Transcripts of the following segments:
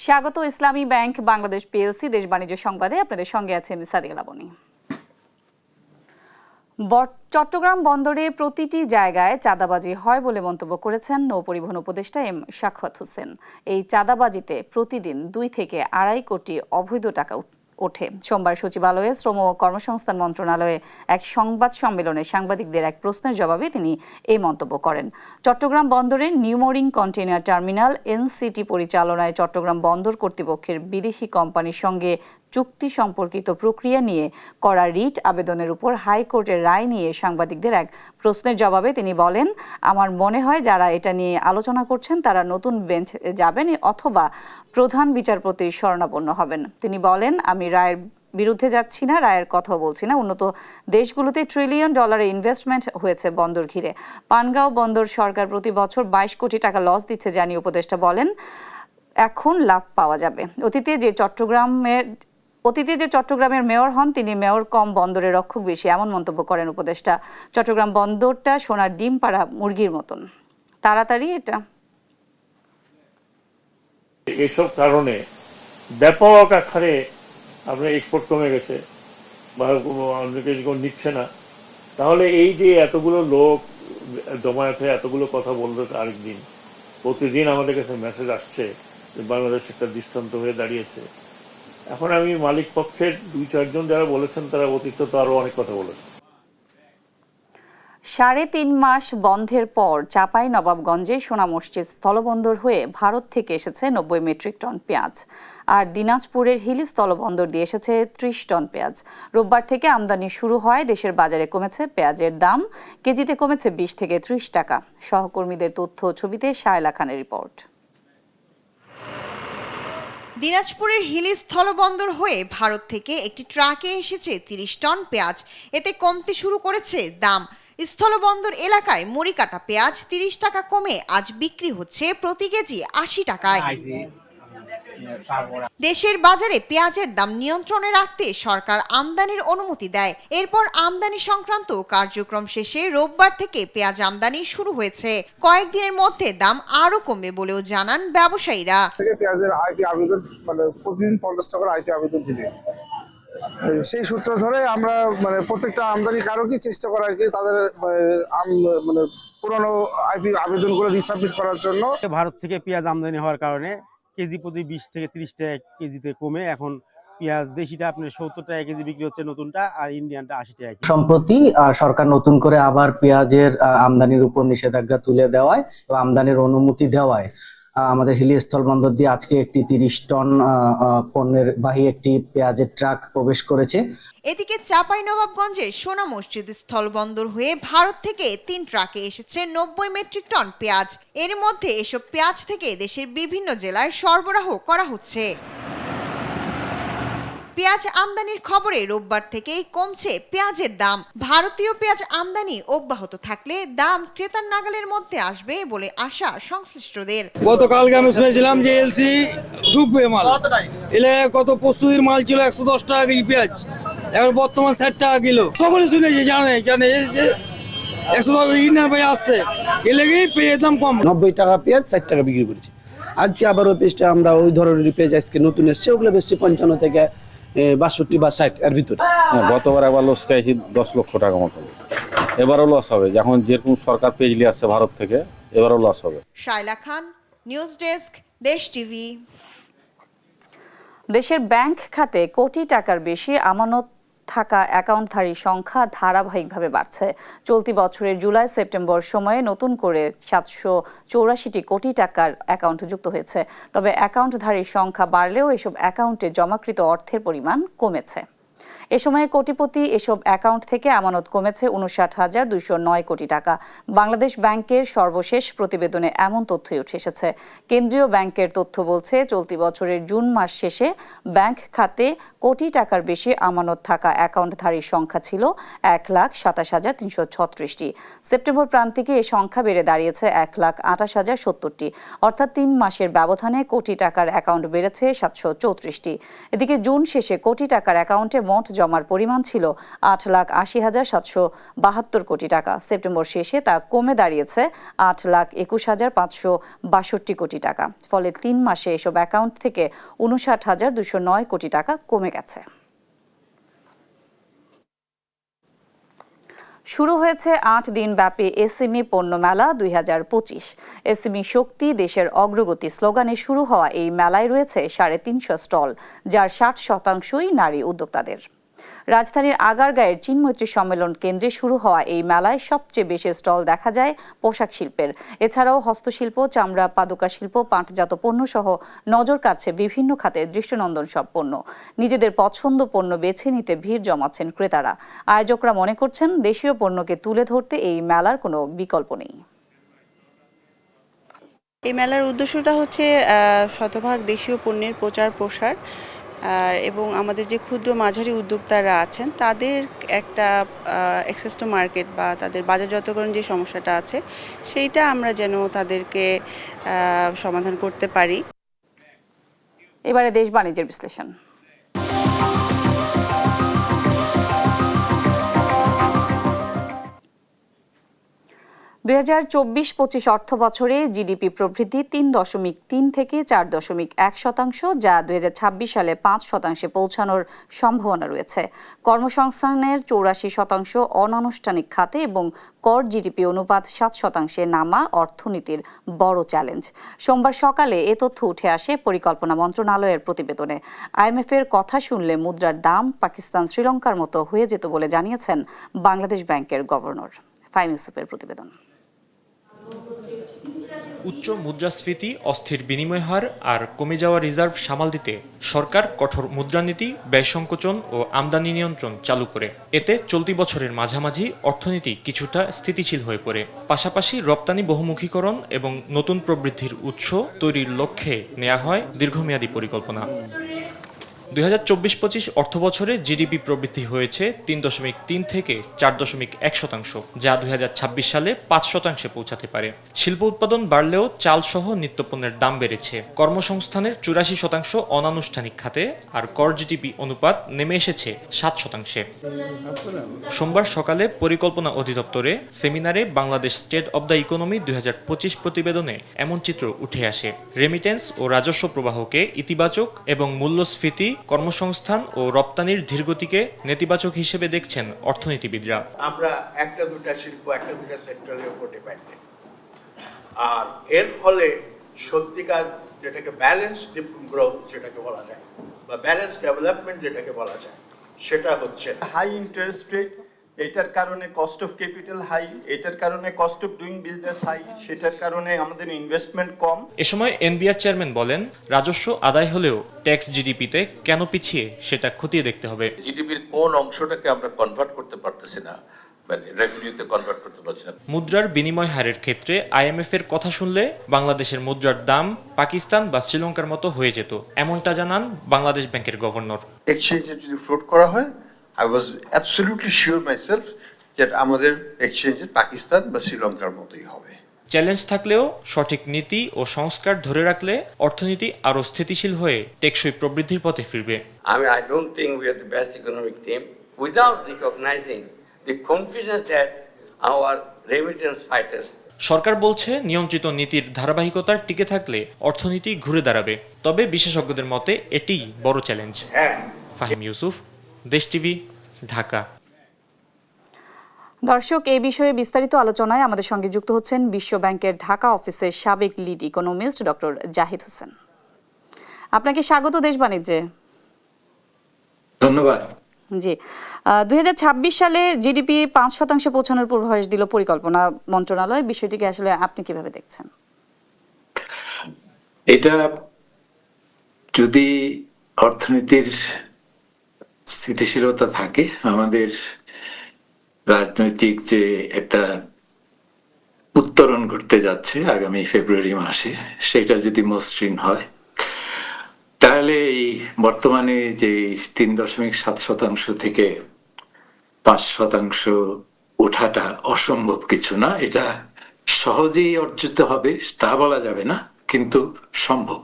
স্বাগত ইসলামী bank Bangladesh PLC দেশ বাণিজ্য সংবাদে আপনাদের সঙ্গে আছে আমি সাদিয়া লাবনী। চট্টগ্রাম বন্দরে প্রতিটি জায়গায় চাঁদাবাজি হয় বলে মন্তব্য করেছেন নৌপরিবহন উপদেষ্টা এম শাখাওয়াত হোসেন। এই চাঁদাবাজিতে প্রতিদিন 2 থেকে 2.5 কোটি অবৈধ টাকা ওঠে। সোমবার সচিবালয়ে শ্রম ও কর্মসংস্থান মন্ত্রণালয়ে এক সংবাদ সম্মেলনে সাংবাদিকদের এক প্রশ্নের জবাবে তিনি এই মন্তব্য করেন। চট্টগ্রাম বন্দরের নিউমোরিং কন্টেইনার টার্মিনাল এনসিটি পরিচালনায় চট্টগ্রাম বন্দর কর্তৃপক্ষের বিদেশি কোম্পানির সঙ্গে চুক্তি সম্পর্কিত প্রক্রিয়া নিয়ে করা রিট আবেদনের উপর হাইকোর্টের রায় নিয়ে সাংবাদিকদের এক প্রশ্নের জবাবে তিনি বলেন, আমার মনে হয় যারা এটা নিয়ে আলোচনা করছেন তারা নতুন বেঞ্চে যাবেন অথবা প্রধান বিচারপতির শরণাপন্ন হবেন। তিনি বলেন, আমি রায়ের বিরুদ্ধে যাচ্ছি না, রায়ের কথাও বলছি না। উন্নত দেশগুলোতে $1 ট্রিলিয়ন ইনভেস্টমেন্ট হয়েছে বন্দর ঘিরে। পানগাঁও বন্দর সরকার প্রতি বছর 22 কোটি টাকা লস দিচ্ছে জানিয়ে উপদেষ্টা বলেন, এখন লাভ পাওয়া যাবে। অতীতে যে চট্টগ্রামের মেয়র হন তিনি মেয়র কম বন্দরের রক্ষক বেশি, এমন মন্তব্য করেন উপদেষ্টা। চট্টগ্রাম বন্দরটা সোনার ডিম পাড়া মুরগির মতন, তাড়াতাড়ি এটা এসব কারণে ব্যাপক আকারে আপনার এক্সপোর্ট কমে গেছে বা অনেকে নিচ্ছে না। তাহলে এই যে এতগুলো লোক জমায়েত হয়ে এতগুলো কথা বললো আরেকদিন, প্রতিদিন আমাদের কাছে মেসেজ আসছে যে বাংলাদেশ একটা দৃষ্টান্ত হয়ে দাঁড়িয়েছে। এখন আমি মালিক পক্ষের 2-4 জন যারা বলেছেন তারা অতীত তো আরো অনেক কথা বলেছেন। 3.5 মাস বন্ধের পর চাঁপাইনবাবগঞ্জে সোনা মসজিদ স্থলবন্দর হয়ে ভারত থেকে এসেছে 90 মেট্রিক টন পেঁয়াজ, আর দিনাজপুরের হিলি স্থলবন্দর দিয়ে এসেছে 30 টন পেঁয়াজ। রোববার থেকে আমদানি শুরু হয়। দেশের বাজারে কমেছে পেঁয়াজের দাম, কেজিতে কমেছে 20 থেকে 30 টাকা। সহকর্মীদের তথ্য ছবিতে শায়লা খানের রিপোর্ট। দিনাজপুরের হিলি স্থলবন্দর হয়ে ভারত থেকে একটি ট্রাকে এসেছে 30 টন পেঁয়াজ। এতে কমতে শুরু করেছে দাম। স্থলবন্দর এলাকায় মুড়ি কাটা পেঁয়াজ 30 টাকা কমে আজ বিক্রি হচ্ছে প্রতি কেজি 80 টাকায়। দেশের বাজারে পেঁয়াজের দাম নিয়ন্ত্রণে রাখতে সরকার আমদানির অনুমতি দেয়। এরপর আমদানি সংক্রান্ত কার্যক্রম শেষে রোববার থেকে পেঁয়াজ আমদানি শুরু হয়েছে। কয়েকদিনের মধ্যে দাম আরো কমবে বলেও জানান ব্যবসায়ীরা। পেঁয়াজের আইপি আবেদন প্রতিদিন 50 টাকার আইপি আবেদন দিলে সেই সূত্র ধরে আমরা প্রত্যেকটা আমদানিকারকই চেষ্টা করা আর কি তাদের পুরনো আইপি আবেদনগুলো রিসাবমিট করার জন্য। ভারত থেকে পেঁয়াজ আমদানি হওয়ার কারণে কেজি প্রতি 20 থেকে 30 টাকা কেজিতে কমে এখন পেঁয়াজ দেশিটা আপনার 70 টাকা কেজি বিক্রি হচ্ছে, নতুনটা, আর ইন্ডিয়ানটা 80 টাকা। সম্প্রতি সরকার নতুন করে আবার পেঁয়াজের আমদানির উপর নিষেধাজ্ঞা তুলে দেওয়ায় ও আমদানির অনুমতি দেওয়ায় আমাদের হিলি স্থলবন্দর দিয়ে আজকে একটি 30 টন পণ্যের বাহী একটি পেঁয়াজের ট্রাক প্রবেশ করেছে। এদিকে চাঁপাইনবাবগঞ্জে সোনা মসজিদ স্থলবন্দর হয়ে ভারত থেকে 3 ট্রাকে এসেছে 90 মেট্রিক টন পেঁয়াজ। এর মধ্যে এসব পেঁয়াজ থেকে দেশের বিভিন্ন জেলায় সরবরাহ করা হচ্ছে। পেঁয়াজ আমদানির খবরে রোববার থেকেই কমছে পেঁয়াজের দাম। ভারতীয় পেঁয়াজ আমদানি অব্যাহত থাকলে দাম ক্রেতার নাগালের মধ্যে আসবে বলে আশা সংশ্লিষ্টদের। গতকালকে আমি শুনেছিলাম যে এলসি ঢুকবে মাল, এলে কত প্রস্তুতির মাল ছিল 110 টাকা কেজি পেঁয়াজ, এখন বর্তমান 60 টাকা কিলো। সকলে শুনেছি, জানে যে 100 টাকা ইন্ডিয়ান পেঁয়াজ আসছে, এলে গিয়ে পেঁয়াজের দাম কম। 90 টাকা পেঁয়াজ 60 টাকা বিক্রি করেছি। আজকে আবার ওই পেঁয়াজটা আমরা ওই ধরনের পেঁয়াজ আজকে নতুন এসছে, ওগুলো বেশি 55 থেকে 62 বা 60 এর ভিতরে। গতবার একবার লস খাইছি 10 লক্ষ টাকা মতো, এবারও লস হবে। যখন যেরকম সরকার পেঁয়াজ নিয়ে আসছে ভারত থেকে, এবারও লস হবে। শায়লা খান, নিউজ ডেস্ক, দেশ টিভি। দেশের ব্যাংক খাতে কোটি টাকার বেশি আমানত থাকা অ্যাকাউন্টধারীর সংখ্যা ধারাবাহিকভাবে বাড়ছে। চলতি বছরের জুলাই সেপ্টেম্বর সময়ে নতুন করে 784 কোটি টাকার অ্যাকাউন্ট যুক্ত হয়েছে। তবে অ্যাকাউন্টধারীর সংখ্যা বাড়লেও এসব অ্যাকাউন্টে জমাকৃত অর্থের পরিমাণ কমেছে। এ সময়ে কোটিপতি এসব অ্যাকাউন্ট থেকে আমানত কমেছে 59,209 কোটি টাকা। বাংলাদেশ ব্যাংকের সর্বশেষ প্রতিবেদনে এমন তথ্যই উঠে এসেছে। কেন্দ্রীয় ব্যাংকের তথ্য বলছে, চলতি বছরের জুন মাস শেষে ব্যাংক খাতে কোটি টাকার বেশি আমানত থাকা অ্যাকাউন্টধারীর সংখ্যা ছিল 1,27,336টি। সেপ্টেম্বর প্রান্তিকে এ সংখ্যা বেড়ে দাঁড়িয়েছে 1,28,070টি। অর্থাৎ 3 মাসের ব্যবধানে কোটি টাকার অ্যাকাউন্ট বেড়েছে 734টি। এদিকে জুন শেষে কোটি টাকার অ্যাকাউন্টে মোট জমার পরিমাণ ছিল 8,80,772 কোটি টাকা। সেপ্টেম্বর শেষে তা কমে দাঁড়িয়েছে 8,21,562 কোটি টাকা। ফলে 3 মাসে এসব অ্যাকাউন্ট থেকে 59,209 কোটি টাকা কমে গেছে। শুরু হয়েছে 8 দিনব্যাপী এসএমই পণ্য মেলা 2025। এসএমই শক্তি দেশের অগ্রগতি স্লোগানে শুরু হওয়া এই মেলায় রয়েছে 350 স্টল, যার 60%ই নারী উদ্যোক্তাদের। রাজধানীর আগারগাঁয়ের চীনমৈত্রী সম্মেলন কেন্দ্রে শুরু হওয়া এই মেলায় সবচেয়ে বেশি স্টল দেখা যায় পোশাক শিল্পের। এছাড়াও হস্তশিল্প, চামড়া, পাদুকা শিল্প, পাটজাত পণ্য সহ নজর কাড়ছে বিভিন্ন খাতের দৃষ্টিনন্দন সব পণ্য। নিজেদের পছন্দ পণ্য বেছে নিতে ভিড় জমাচ্ছেন ক্রেতারা। আয়োজকরা মনে করছেন, দেশীয় পণ্যকে তুলে ধরতে এই মেলার কোনো বিকল্প নেই। এই মেলার উদ্দেশ্যটা হচ্ছে শতভাগ দেশীয় পণ্যের প্রচার প্রসার, এবং আমাদের যে ক্ষুদ্র মাঝারি উদ্যোক্তারা আছেন তাদের একটা অ্যাক্সেস টু মার্কেট বা তাদের বাজারজাতকরণ যে সমস্যাটা আছে সেইটা আমরা যেন তাদেরকে সমাধান করতে পারি। এবারে দেশ বাণিজ্যের বিশ্লেষণ। 2024-25 অর্থ বছরে জিডিপি প্রবৃদ্ধি 3.3 থেকে 4.1%, যা 2026 সালে 5% পৌঁছানোর সম্ভাবনা রয়েছে। কর্মসংস্থানের 84% অনানুষ্ঠানিক খাতে এবং কর জিডিপি অনুপাত 7%-এ নামা অর্থনীতির বড় চ্যালেঞ্জ। সোমবার সকালে এ তথ্য উঠে আসে পরিকল্পনা মন্ত্রণালয়ের প্রতিবেদনে। আইএমএফ-এর কথা শুনলে মুদ্রার দাম পাকিস্তান, শ্রীলঙ্কার মতো হয়ে যেত বলে জানিয়েছেন বাংলাদেশ ব্যাংকের গভর্নর। ফাহিম ইউসুফের প্রতিবেদন। উচ্চ মুদ্রাস্ফীতি, অস্থির বিনিময় হার আর কমে যাওয়া রিজার্ভ সামাল দিতে সরকার কঠোর মুদ্রানীতি, ব্যয় সংকোচন ও আমদানি নিয়ন্ত্রণ চালু করে। এতে চলতি বছরের মাঝামাঝি অর্থনীতি কিছুটা স্থিতিশীল হয়ে পড়ে। পাশাপাশি রপ্তানি বহুমুখীকরণ এবং নতুন প্রবৃদ্ধির উৎস তৈরির লক্ষ্যে নেওয়া হয় দীর্ঘমেয়াদী পরিকল্পনা। 2024-25 অর্থবছরে জিডিপি প্রবৃদ্ধি হয়েছে 3.3 থেকে 4.1%, যা 2026 সালে 5%-এ পৌঁছাতে পারে। শিল্প উৎপাদন বাড়লেও চালসহ নিত্যপণ্যের দাম বেড়েছে। কর্মসংস্থানের 84% অনানুষ্ঠানিক খাতে, আর কর জিডিপি অনুপাত নেমে এসেছে 7%-এ। সোমবার সকালে পরিকল্পনা অধিদপ্তরে সেমিনারে Bangladesh state of the economy 2025 প্রতিবেদনে এমন চিত্র উঠে আসে। রেমিটেন্স ও রাজস্ব প্রবাহকে ইতিবাচক এবং মূল্যস্ফীতি, কর্মসংস্থান ও রপ্তানির ধীরগতিকে নেতিবাচক হিসেবে দেখছেন অর্থনীতিবিদরা। আমরা একটা দুটা শিল্প, একটা দুটা সেক্টরের উপর ডিপেন্ডেন্ট, আর এর ফলে সত্যিকার যেটাকে ব্যালেন্স গ্রোথ যেটাকে বলা যায় বা ব্যালেন্স ডেভেলপমেন্ট যেটাকে বলা যায় সেটা হচ্ছে হাই ইন্টারেস্ট রেট, এটার কারণে কস্ট অফ ক্যাপিটাল হাই, এটার কারণে cost of doing business high, সেটার কারণে আমাদের ইনভেস্টমেন্ট কম। এ সময় এনবিআর চেয়ারম্যান বলেন, রাজস্ব আদায় হলেও ট্যাক্স জিডিপিতে কেন পিছিয়ে সেটা খতিয়ে দেখতে হবে। জিডিপির কোন অংশটাকে আমরা কনভার্ট করতে পারতেছি না, রেভিনিউতে কনভার্ট করতে পারছি না। মুদ্রার বিনিময় হারের ক্ষেত্রে আইএমএফ এর কথা শুনলে বাংলাদেশের মুদ্রার দাম পাকিস্তান বা শ্রীলঙ্কার মতো হয়ে যেত, এমনটা জানান বাংলাদেশ ব্যাংকের গভর্নর। এক্সচেঞ্জে যদি ফ্লোট করা হয়, I was absolutely sure myself that আমাদের এক্সচেঞ্জে পাকিস্তান বা শ্রীলঙ্কার মতোই হবে। চ্যালেঞ্জ থাকলেও সঠিক নীতি ও সংস্কার ধরে রাখলে অর্থনীতি আরো স্থিতিশীল হয়ে টেকসই প্রবৃদ্ধির পথে ফিরবে। I don't think we are the best economic team without recognizing the confidence that our remittance fighters. সরকার বলছে, নিয়ন্ত্রিত নীতির ধারাবাহিকতা টিকে থাকলে অর্থনীতি ঘুরে দাঁড়াবে। তবে বিশেষজ্ঞদের মতে এটিই বড় চ্যালেঞ্জ। ফাহিম ইউসুফ, দেশ টিভি, ঢাকা। দর্শক, এই বিষয়ে বিস্তারিত আলোচনায় আমাদের সঙ্গে যুক্ত হচ্ছেন বিশ্ব ব্যাংকের ঢাকা অফিসের সাবেক lead economist doctor Zahid Hossain. আপনাকে স্বাগত দেশ বাণিজ্যে। ধন্যবাদ। জি, 2026 সালে জিডিপি 5% পৌঁছানোর পূর্বাভাস দিল পরিকল্পনা মন্ত্রণালয়। বিষয়টিকে আসলে আপনি কিভাবে দেখছেন? এটা যদি অর্থনীতির স্থিতিশীলতা থাকে, আমাদের রাজনৈতিক যে একটা উত্তরণ ঘটতে যাচ্ছে আগামী ফেব্রুয়ারি মাসে, সেটা যদি মসৃণ হয়, তাহলে এই বর্তমানে যে 3.7% থেকে 5% ওঠাটা অসম্ভব কিছু না। এটা সহজেই অর্জিত হবে তা বলা যাবে না, কিন্তু সম্ভব।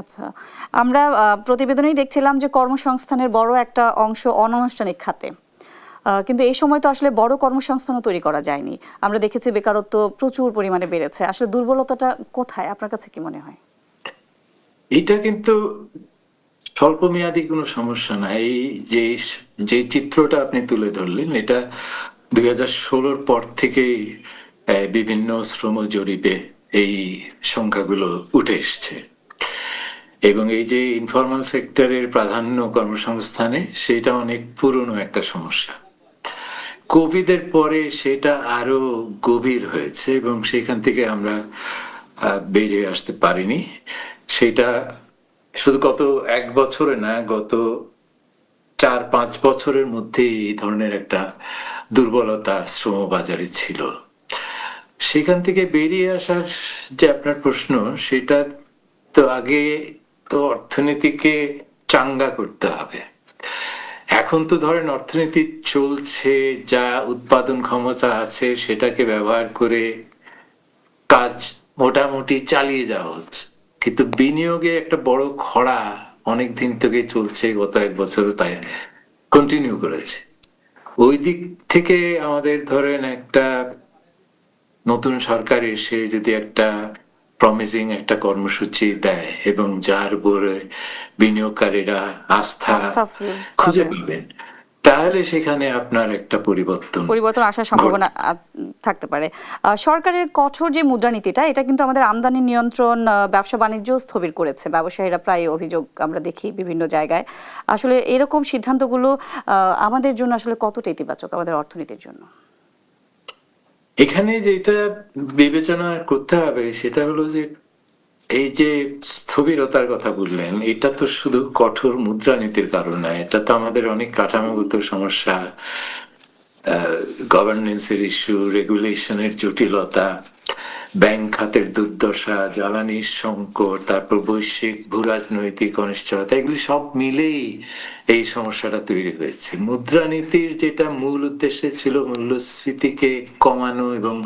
আচ্ছা, আমরা প্রতিবেদনেই দেখছিলাম যে কর্মসংস্থানের বড় একটা অংশ অনানুষ্ঠানিক খাতে, কিন্তু এই সময় তো আসলে বড় কর্মসংস্থানও তৈরি করা যায়নি। আমরা দেখেছি বেকারত্ব প্রচুর পরিমাণে বেড়েছে। আসলে দুর্বলতাটা কোথায়, আপনার কাছে কি মনে হয়? এটা কিন্তু স্বল্পমেয়াদী কোনো সমস্যা না। এই যে যে চিত্রটা আপনি তুলে ধরলেন, এটা 2016 পর থেকেই বিভিন্ন শ্রম জরিপে এই সংখ্যাগুলো উঠে এসছে, এবং এই যে ইনফর্মাল সেক্টরের প্রাধান্য কর্মসংস্থানে, সেটা অনেক পুরনো একটা সমস্যা। কোভিডের পরে সেটা আরো গভীর হয়েছে এবং সেখান থেকে আমরা বেরিয়ে আসতে পারিনি। সেটা শুধু গত 1 বছরে না, গত 4-5 বছরের মধ্যে এই ধরনের একটা দুর্বলতা শ্রমবাজারে ছিল। সেখান থেকে বেরিয়ে আসার যে আপনার প্রশ্ন, সেটা তো আগে তো অর্থনীতিকে চাঙ্গা করতে হবে। এখন তো ধরেন অর্থনীতি চলছে, যা উৎপাদন ক্ষমতা আছে সেটাকে ব্যবহার করে কাজ মোটামুটি চালিয়ে যাওয়া হচ্ছে, কিন্তু বিনিয়োগে একটা বড় খরা অনেক দিন থেকে চলছে, গত 1 বছর তাই কন্টিনিউ করেছে। ওই দিক থেকে আমাদের ধরেন একটা নতুন সরকার এসে যদি একটা প্রমিসিং একটা কর্মসূচি দেয় এবং যার উপরে বিনিয়োগকারীরা আস্থা খুঁজে পাবেন, তাহলে সেখানে আপনার একটা পরিবর্তন আসার সম্ভাবনা থাকতে পারে। সরকারের কঠোর যে মুদ্রানীতিটা, এটা কিন্তু আমাদের আমদানি নিয়ন্ত্রণ, ব্যবসা বাণিজ্য স্থবির করেছে। ব্যবসায়ীরা প্রায় অভিযোগ আমরা দেখি বিভিন্ন জায়গায়। আসলে এরকম সিদ্ধান্তগুলো আমাদের জন্য আসলে কতটা ইতিবাচক আমাদের অর্থনীতির জন্য? এখানে যেটা বিবেচনা করতে হবে সেটা হলো যে এই যে স্থবিরতার কথা বললেন, এটা তো শুধু কঠোর মুদ্রানীতির কারণ না, এটা তো আমাদের অনেক কাঠামোগত সমস্যা, গভর্নেন্সের ইস্যু, রেগুলেশনের জটিলতা, ব্যাংক খাতের দুর্দশা, জ্বালানির সংকট, তারপর বৈশ্বিক ভূরাজনৈতিক অনিশ্চয়তা, এগুলি সব মিলেই এই সমস্যাটা তৈরি হয়েছে। মুদ্রানীতির যেটা মূল উদ্দেশ্য ছিল মূল্যস্ফীতিকে কমানো, এবং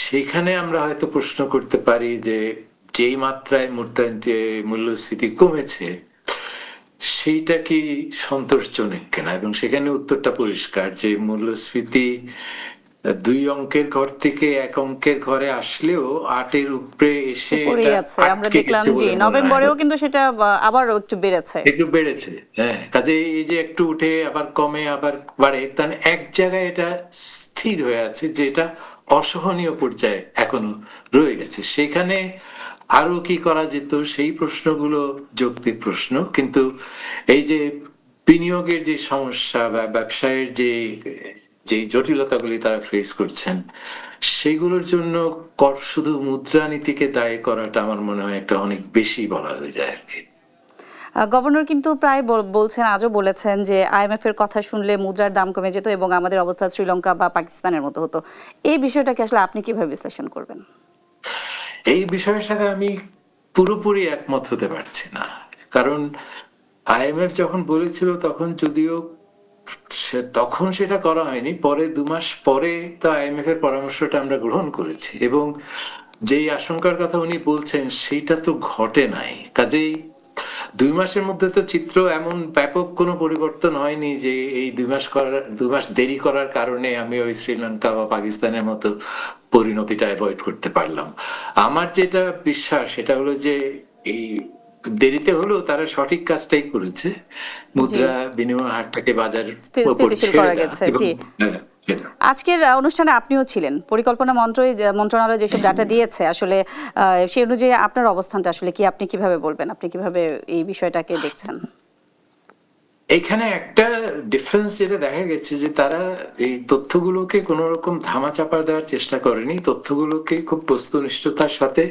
সেখানে আমরা হয়তো প্রশ্ন করতে পারি যে যেই মাত্রায় মূল্যস্ফীতি কমেছে সেইটা কি সন্তোষজনক কিনা, এবং সেখানে উত্তরটা পরিষ্কার যে মূল্যস্ফীতি 2 অঙ্কের ঘর থেকে 1 অঙ্কের ঘরে আসলেও 8-এর উপরে এসে আমরা দেখলাম যে নভেম্বরেও কিন্তু সেটা আবার একটু বেড়েছে। হ্যাঁ, কাজে এই যে একটু উঠে আবার কমে আবার বাড়ে, কারণ এক জায়গায় এটা স্থির হয়ে আছে, যেটা অসহনীয় পর্যায়ে এখনো রয়ে গেছে। সেখানে আরো কি করা যেত, সেই প্রশ্নগুলো যৌক্তিক প্রশ্ন, কিন্তু এই যে বিনিয়োগের যে সমস্যা বা ব্যবসায়ের যে জটিলতাগুলি তারা ফেস করছেন, সেগুলোর জন্য শুধু মুদ্রানীতিকে দায়ী করাটা আমার মনে হয় একটা অনেক বেশি বলা হয়ে যায় আর কি। গভর্নর কিন্তু প্রায় বলছেন, আজও বলেছেন যে IMF এর কথা শুনলে মুদ্রার দাম কমে যেত এবং আমাদের অবস্থা শ্রীলঙ্কা বা পাকিস্তানের মতো হতো। এই বিষয়টাকে আসলে আপনি কিভাবে বিশ্লেষণ করবেন? এই বিষয়ের সাথে আমি পুরোপুরি একমত হতে পারছি না, কারণ IMF যখন বলেছিল তখন যদিও তখন সেটা করা হয়নি, পরে 2 মাস পরে তো IMF এর পরামর্শটা আমরা গ্রহণ করেছি, এবং যেই আশঙ্কার কথা উনি বলছেন সেইটা তো ঘটে নাই। কাজেই 2 মাসের মধ্যে তো চিত্র এমন ব্যাপক কোনো পরিবর্তন হয়নি যে এই 2 মাস দেরি করার কারণে আমি ওই শ্রীলঙ্কা বা পাকিস্তানের মতো পরিণতিটা অ্যাভয়েড করতে পারলাম। আমার যেটা বিশ্বাস সেটা হলো যে এই দেরিতে হলেও তারা সঠিক কাজটাই করেছে, মুদ্রা বিনিময় হারটাকে বাজার আজকের অনুষ্ঠানে আপনিও ছিলেন, পরিকল্পনা মন্ত্রণালয় যেসব ডাটা দিয়েছে আসলে সেই অনুযায়ী আপনার অবস্থানটা আসলে কি, আপনি কিভাবে বলবেন, আপনি কিভাবে এই বিষয়টাকে দেখছেন? এখানে একটা ডিফারেন্স যেটা দেখা গেছে যে তারা এই তথ্যগুলোকে কোনো রকম ধামাচাপা দেওয়ার চেষ্টা করেনি, তথ্যগুলোকে খুব বস্তুনিষ্ঠতার সাথে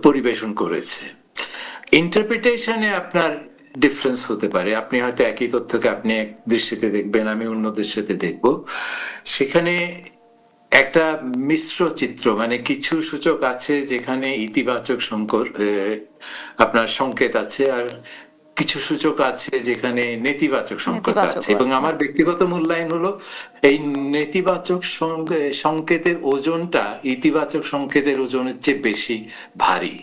পরিবেশন করেছে। ইন্টারপ্রিটেশনে আপনার ডিফারেন্স হতে পারে, আপনি হয়তো একই তথ্যকে আপনি এক দৃষ্টিতে দেখবেন, আমি অন্য দৃষ্টিতে দেখব। সেখানে একটা মিশ্র চিত্র, মানে কিছু সূচক আছে যেখানে ইতিবাচক আপনার সংকেত আছে, আর কিছু সূচক আছে যেখানে নেতিবাচক সংকেত নেতিবাচকও আছে, এবং আছে। আমার ব্যক্তিগত মূল্যায়ন হলো এই নেতিবাচক সংকেতের ওজনটা ইতিবাচক সংকেতের ওজনের চেয়ে বেশি ভারী।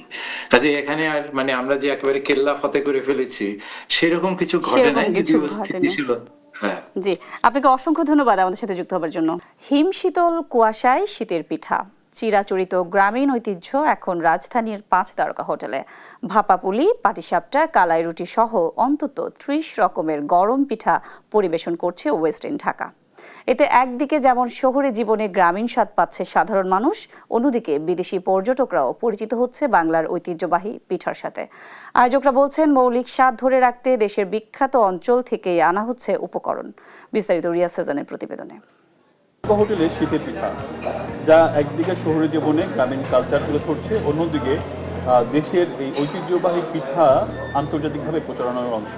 কাজে এখানে আর মানে আমরা যে একেবারে কেল্লা ফতে করে ফেলেছি সেরকম কিছু ঘটে নাই, সেরকম কিছু যদিও ঘটেনি। স্থিতিশীল। হ্যাঁ, জি, আপনাকে অসংখ্য ধন্যবাদ আমাদের সাথে যুক্ত হবার জন্য। হিম শীতল কুয়াশায় শীতের পিঠা, চিরাচরিত গ্রামীণ ঐতিহ্য এখন রাজধানীর 5 তারকা হোটেলে। ভাপাপুলি, পাটিসাপটা, কালাই রুটি সহ অন্তত 30 রকমের গরম পিঠা পরিবেশন করছে ওয়েস্ট এন্ড ঢাকা। এতে একদিকে যেমন শহুরে জীবনে গ্রামীণ স্বাদ পাচ্ছে সাধারণ মানুষ, অন্যদিকে বিদেশি পর্যটকরাও পরিচিত হচ্ছে বাংলার ঐতিহ্যবাহী পিঠার সাথে। আয়োজকরা বলছেন, মৌলিক স্বাদ ধরে রাখতে দেশের বিখ্যাত অঞ্চল থেকে আনা হচ্ছে উপকরণ। বিস্তারিত রিয়া সেজানের প্রতিবেদনে। হোটেলে শীতের পিঠা, যা একদিকে শহুরে জীবনে গ্রামীণ কালচার তুলে ধরছে, অন্যদিকে দেশের এই ঐতিহ্যবাহী পিঠা আন্তর্জাতিকভাবে প্রচারণার অংশ।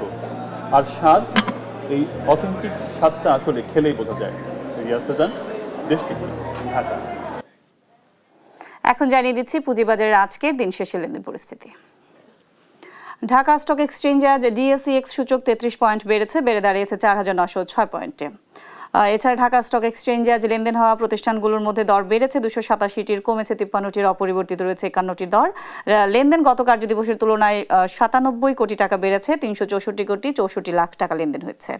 আর স্বাদ, এই অথেন্টিক স্বাদটা আসলে খেলেই বোঝা যায়। রিয়া সেজান, দেশ টিভি, ঢাকা। এখন জানিয়ে দিচ্ছি পুঁজিবাজারের আজকের দিন শেষে লেনদেন পরিস্থিতি। ঢাকা স্টক এক্সচেঞ্জ আজ ডিএসইএক্স সূচক 33 পয়েন্ট বেড়ে দাঁড়িয়েছে 4906 পয়েন্টে। এছাড়া ঢাকা স্টক এক্সচেঞ্জে আজ লেনদেন হওয়া প্রতিষ্ঠানগুলোর মধ্যে দর বেড়েছে 287টির, কমেছে 53টির, অপরিবর্তিত রয়েছে 51টির দর। লেনদেন গত কার্যদিবসের তুলনায় 97 কোটি টাকা বেড়েছে, 364 কোটি 64 লাখ টাকা লেনদেন হয়েছে।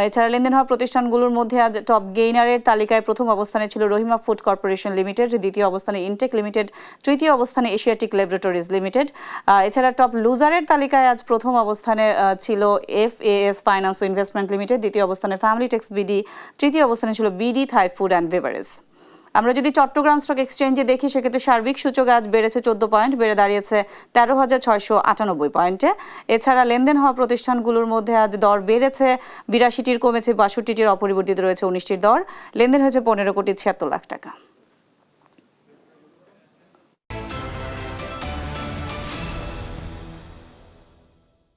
এছাড়া লেনদেন হওয়া প্রতিষ্ঠানগুলোর মধ্যে আজ টপ গেইনারের তালিকায় প্রথম অবস্থানে ছিল রহিমা ফুড কর্পোরেশন লিমিটেড, দ্বিতীয় অবস্থানে ইনটেক লিমিটেড, তৃতীয় অবস্থানে এশিয়াটিক ল্যাবরেটরিজ লিমিটেড। এছাড়া টপ লুজারের তালিকায় আজ প্রথম অবস্থানে ছিল FAS ফাইন্যান্স ও ইনভেস্টমেন্ট লিমিটেড, দ্বিতীয় অবস্থানে ফ্যামিলি টেক্স বিডি, তৃতীয় অবস্থানে ছিল BD Thai food and beverage. আমরা যদি চট্টগ্রাম স্টক এক্সচেঞ্জে দেখি, সেক্ষেত্রে সার্বিক সূচক আজ বেড়েছে 14 পয়েন্ট, বেড়ে দাঁড়িয়েছে 13,698 পয়েন্টে। এছাড়া লেনদেন হওয়া প্রতিষ্ঠানগুলোর মধ্যে আজ দর বেড়েছে 82টির, কমেছে 62টির, অপরিবর্তিত রয়েছে 19টির দর। লেনদেন হয়েছে 15 কোটি 76 লাখ টাকা।